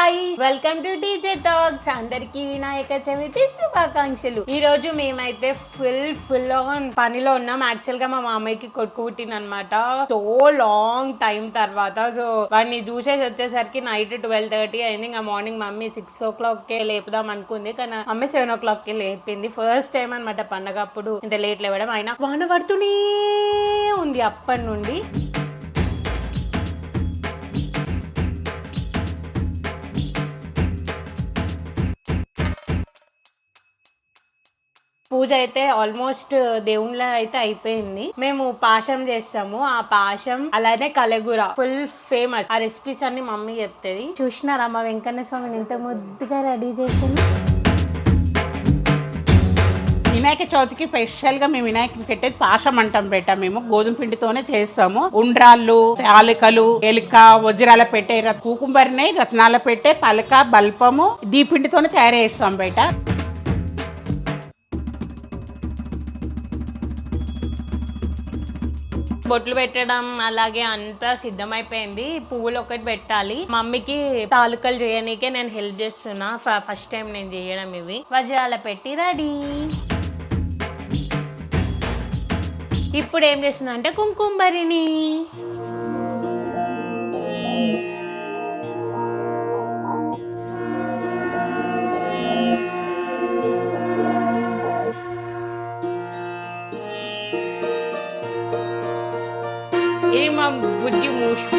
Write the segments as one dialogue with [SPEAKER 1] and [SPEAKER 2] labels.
[SPEAKER 1] Guys, welcome to DJ talks. అందరికి వినాయక చవితి శుభాకాంక్షలు. ఈ రోజు మేమైతే ఫుల్ ఆన్ పనిలో ఉన్నాం. యాక్చువల్ గా మా మామయ్యకి కొడుకు పుట్టిందనమాట. సో లాంగ్ టైం తర్వాత సో వాడిని చూసేసి వచ్చేసరికి నైట్ 12:30 అయింది. ఇంకా మార్నింగ్ మమ్మీ 6 o'clock లేపుదాం అనుకుంది, కానీ మమ్మీ 7 o'clock లేపింది. ఫస్ట్ టైం అనమాట పండగ అప్పుడు ఇంత లేట్ లేవడం. అయినా వాన పడుతూనే ఉంది అప్పటి నుండి. పూజ అయితే ఆల్మోస్ట్ దేవుళ్ళ అయితే అయిపోయింది. మేము పాశం చేస్తాము. ఆ పాశం అలానే కలగూర ఫుల్ ఫేమస్. ఆ రెసిపీస్ అన్ని మమ్మీ చెప్తుంది. చూసినారా మా వెంకన్న స్వామిని ఎంత ముద్దుగా రెడీ చేసింది.
[SPEAKER 2] వినాయక చవితికి స్పెషల్ గా మేము వినాయకుని పెట్టేది పాశం అంటాం బేట. మేము గోధుమ పిండితోనే చేస్తాము. ఉండ్రాళ్ళు, యాలకలు, ఎలుక, వజ్రాల పెట్టే, కూకుంబరిని, రత్నాల పెట్టే, పలక, బల్పము దీ పిండితోనే తయారు చేస్తాం బేట.
[SPEAKER 1] బొట్లు పెట్టడం అలాగే అంతా సిద్ధమైపోయింది. పువ్వులు ఒకటి పెట్టాలి. మమ్మీకి తాలూకలు చేయనీకే నేను హెల్ప్ చేస్తున్నా. ఫస్ట్ టైం నేను చేయడం ఇవి. వజ్రాల పెట్టి రెడీ. ఇప్పుడు ఏం చేస్తున్నా అంటే కుంకుమరిని ఇది మా బుజ్జి మూసుకు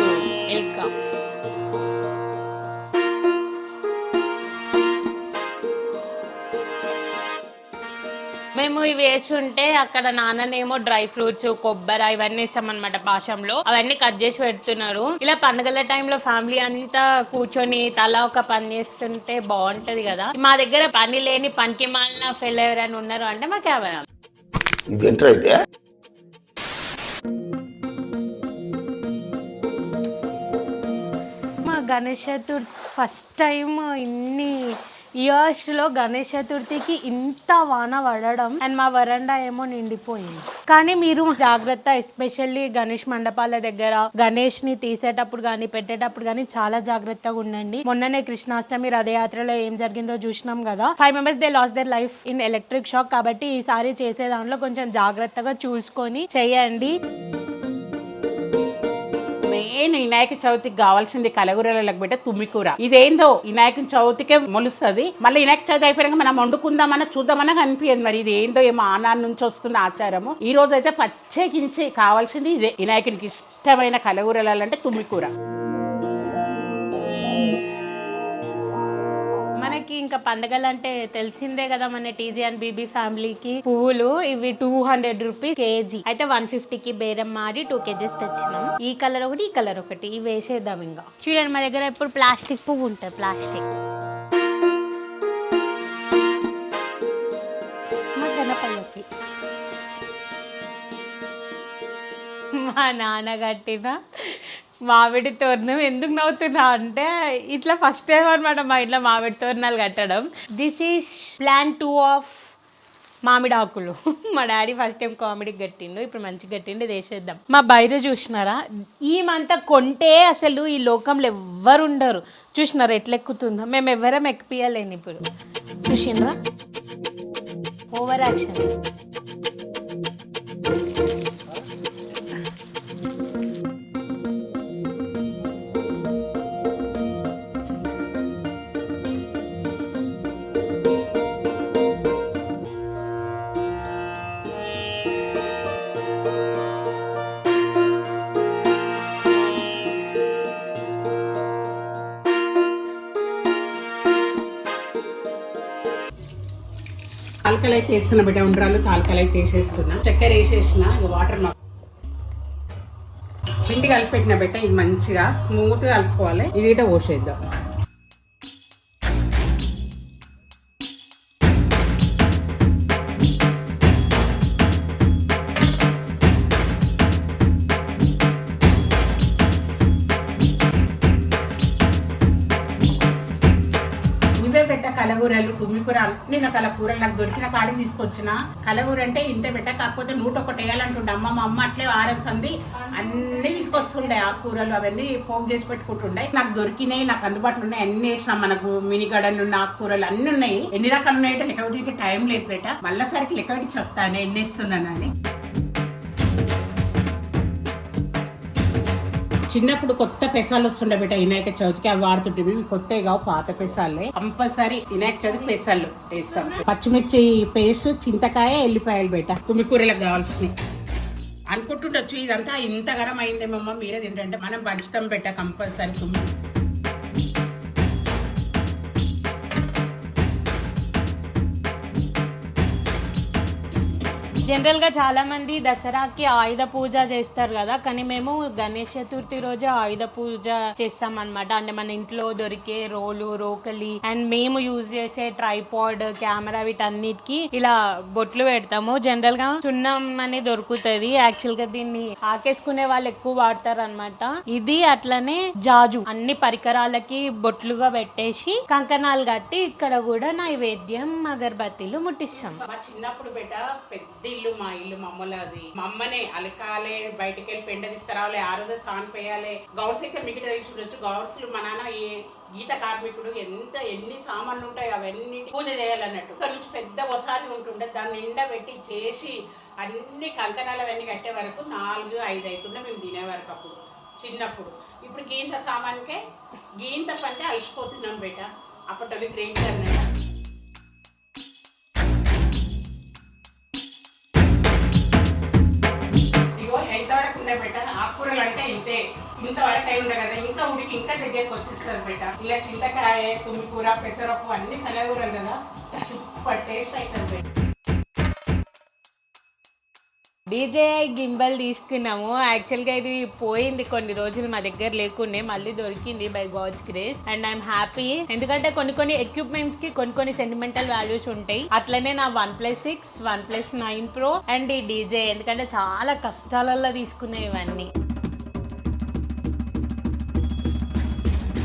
[SPEAKER 1] ఎల్క. మేము ఇవి వేస్తుంటే అక్కడ నాన్ననేమో డ్రై ఫ్రూట్స్, కొబ్బరి ఇవన్నీ వేస్తామన్నమాట పాశంలో. అవన్నీ కట్ చేసి పెడుతున్నారు. ఇలా పండుగల టైంలో ఫ్యామిలీ అంతా కూర్చొని తలా ఒక పని చేస్తుంటే బాగుంటది కదా. మా దగ్గర పని లేని పనికి మాలిన ఫెల్ ఎవరైనా ఉన్నారు అంటే మాకు ఎవరు గణేష్ చతుర్థి ఫస్ట్ టైం ఇన్ని ఇయర్స్ లో గణేష్ చతుర్థికి ఇంత వాన పడడం అండ్ మా వరండా ఏమో నిండిపోయింది. కానీ మీరు జాగ్రత్త, ఎస్పెషల్లీ గణేష్ మండపాల దగ్గర గణేష్ ని తీసేటప్పుడు కానీ పెట్టేటప్పుడు కానీ చాలా జాగ్రత్తగా ఉండండి. మొన్ననే కృష్ణాష్టమి రథయాత్రలో ఏం జరిగిందో చూసినాం కదా. 5 members they lose their life in electric shock. కాబట్టి ఈసారి చేసే దాంట్లో కొంచెం జాగ్రత్తగా చూసుకొని చేయండి.
[SPEAKER 2] మెయిన్ వినాయక చవితికి కావాల్సింది కలగూరలకు పెట్టే తుమ్మికూర. ఇదేందో వినాయక చవితికే మొలుస్తుంది. మళ్ళీ వినాయక చవితి అయిపోయాక మనం వండుకుందామన్నా చూద్దామన్నా కనిపించదు. మరి ఇది ఏందో ఏమో ఆనాడు నుంచి వస్తున్న ఆచారము. ఈ రోజు అయితే ప్రత్యేకించి కావాల్సింది ఇదే, వినాయకునికి ఇష్టమైన కలగూరలు అంటే తుమ్మికూర.
[SPEAKER 1] మనకి ఇంకా పండగలు అంటే తెలిసిందే కదా. మన టీజీ అండ్ బీబీ ఫ్యామిలీకి పువ్వులు ఇవి 200 రూపీస్ కేజీ. అయితే 150కి బేరం మారి 2 kgs తెచ్చినాం. ఈ కలర్ ఒకటి, ఈ కలర్ ఒకటి, ఇవి వేసేద్దాం. ఇంకా చూడండి మా దగ్గర ఇప్పుడు ప్లాస్టిక్ పువ్వు ఉంటుంది. ప్లాస్టిక్ మా గణపయ్యకి మా నాన్న కట్టిన మామిడి తోరణం. ఎందుకు నవ్వుతున్నా అంటే ఇట్లా ఫస్ట్ టైం అనమాట మా ఇంట్లో మామిడి తోరణాలు కట్టడం. దిస్ ఈస్ ప్లాన్ 2 ఆఫ్ మామిడి ఆకులు. మా డాడీ ఫస్ట్ టైం కామెడీకి కట్టిండు, ఇప్పుడు మంచిగా కట్టిండు. ఇది వేసేద్దాం. మా బైరు చూసినారా, ఈమంతా కొంటే అసలు ఈ లోకంలో ఎవ్వరు ఉండరు. చూసినారా ఎట్లా ఎక్కుతుందో. మేము ఎవరం ఎక్కిపియలేను. ఇప్పుడు చూసినరా ఓవర్ యాక్షన్.
[SPEAKER 2] తాలకలు అయితే వేస్తున్నా బిడ్డ. ఉండ్రాలు తాలకలు అయితే వేసేస్తున్నా. చక్కెర వేసేసిన. ఇక వాటర్ పిండి కలిపెట్టిన బిడ్డ. ఇది మంచిగా స్మూత్ గా కలుపుకోవాలి. ఇది ఇట పోసేద్దాం. కలగూరలు, తుమ్మికూర, అన్ని రకాల కూరలు నాకు దొరికిన కాడికి తీసుకొచ్చిన. కలగూర అంటే ఇంతే పెట్ట, కాకపోతే 101 వేయాలంటుండే అమ్మ. మా అమ్మ అట్లే వారం సంది అన్ని తీసుకొస్తుండే. ఆ కూరలు అవన్నీ పోగు చేసి పెట్టుకుంటుండే. నాకు దొరికినాయి, నాకు అందుబాటులో ఉన్నాయి, అన్ని వేసినాం. మనకు మినీ గార్డెన్ ఉన్న ఆకుకూరలు అన్ని ఉన్నాయి. ఎన్ని రకాలు ఉన్నాయంటే లెక్కటికి టైం లేదు బేట. మళ్ళీసరికి లెక్కటి చెప్తాను ఎన్ని వేస్తున్నానని. చిన్నప్పుడు కొత్త పెసాలు వస్తుండే బిడ్డ వినాయక చవితికి, అవి వాడుతుంటే మేము కొత్తవి కావు, పాత పెసాలే. కంపల్సరీ వినాయక చవితికి పెసాలు వేస్తాం. పచ్చిమిర్చి పేస్ట్, చింతకాయ, ఎల్లిపాయలు బేట తుమ్మికూరలకు కావాల్సినవి. అనుకుంటుండొచ్చు ఇదంతా ఇంత గరం అయిందేమమ్మా మీరే తింటే, మనం పంచుతాం బెట్ట కంపల్సరీ తుమ్మి.
[SPEAKER 1] జనరల్ గా చాలా మంది దసరాకి ఆయుధ పూజ చేస్తారు కదా, కానీ మేము గణేష్ చతుర్థి రోజు ఆయుధ పూజ చేస్తాం అనమాట. అంటే మన ఇంట్లో దొరికే రోలు, రోకలి అండ్ మేము యూజ్ చేసే ట్రైపాడ్, కెమెరా వీటన్నిటికి ఇలా బొట్లు పెడతాము. జనరల్ గా చున్నం అనేది దొరుకుతుంది. యాక్చువల్ గా దీన్ని ఆకేసుకునే వాళ్ళు ఎక్కువ వాడతారు అనమాట. ఇది అట్లనే జాజు అన్ని పరికరాలకి బొట్లుగా పెట్టేసి కంకణాలు కట్టి ఇక్కడ కూడా నైవేద్యం అగరబత్తీలు ముట్టిస్తాం.
[SPEAKER 2] చిన్నప్పుడు బెట పెద్ద ఇల్లు, మా ఇల్లు మా అమ్మలో. అది మా అమ్మనే అలకాలే, బయటకు వెళ్ళి పెండ తీసుకురావాలి, ఆ రోజు స్నానం పోయాలి. గౌడ్స్ అయితే మిగతా తీసుకుంటూ గౌడ్స్లు మా నాన్న గీత కార్మికుడు, ఎన్ని సామాన్లు ఉంటాయి అవన్నీ పూజ చేయాలన్నట్టు. ఇక్కడ నుంచి పెద్ద ఒకసారి ఉంటుండే, దాన్ని నిండా పెట్టి చేసి అన్ని కంకణాలు అవన్నీ కట్టే వరకు 4-5 అవుతుండే మేము తినే వరకు అప్పుడు చిన్నప్పుడు. ఇప్పుడు గీంత సామాన్కే గీంత పంటే అలసిపోతున్నాం బేట. అప్పట్లో గ్రేట్ అన్నట్టు. ఎంతవరకు ఉండే బెట ఆకుకూరలు అంటే ఇంతవరకు అయి ఉండే కదా, ఇంకా ఉడికి ఇంకా దగ్గరికి వచ్చేస్తుంది బెట. ఇలా చింతకాయ, తుమ్మికూర, పెసరప్పు అన్ని కలగూరలు కదా, సూపర్ టేస్ట్ అవుతుంది బెట.
[SPEAKER 1] DJI గింబల్ తీసుకున్నాము. యాక్చువల్గా ఇది పోయింది కొన్ని రోజులు, మా దగ్గర లేకుండే, మళ్ళీ దొరికింది by God's grace and I'm happy. ఎందుకంటే కొన్ని ఎక్విప్మెంట్స్ కి కొన్ని సెంటిమెంటల్ వాల్యూస్ ఉంటాయి. అట్లనే నా OnePlus 6, OnePlus 9 Pro అండ్ ఈ DJI, ఎందుకంటే చాలా కష్టాలలో తీసుకున్నాయి ఇవన్నీ.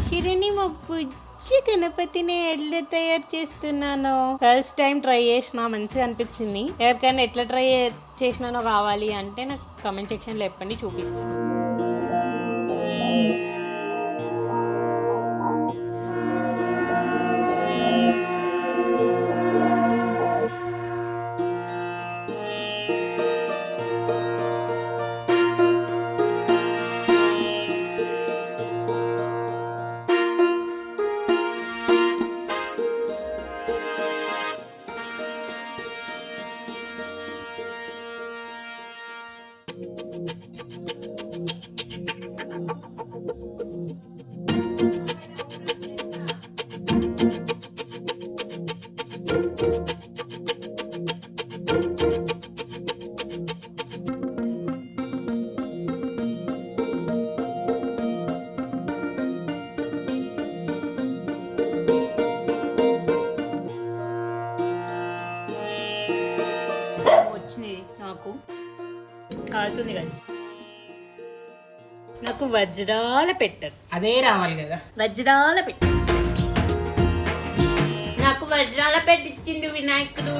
[SPEAKER 1] చిరుని మొప్పు గణపతిని ఎట్లా తయారు చేస్తున్నాను ఫస్ట్ టైం ట్రై చేసిన, మంచిగా అనిపించింది. ఎవరికైనా ఎట్లా ట్రై చేసినానో కావాలి అంటే నాకు కామెంట్ సెక్షన్లో చెప్పండి, చూపిస్తాను. నాకు కాలుతుంది కదా, నాకు వజ్రాల పెట్టరు,
[SPEAKER 2] అదే రావాలి కదా,
[SPEAKER 1] వజ్రాల పెట్టు. నాకు వజ్రాల పెట్టించిండు వినాయకుడు.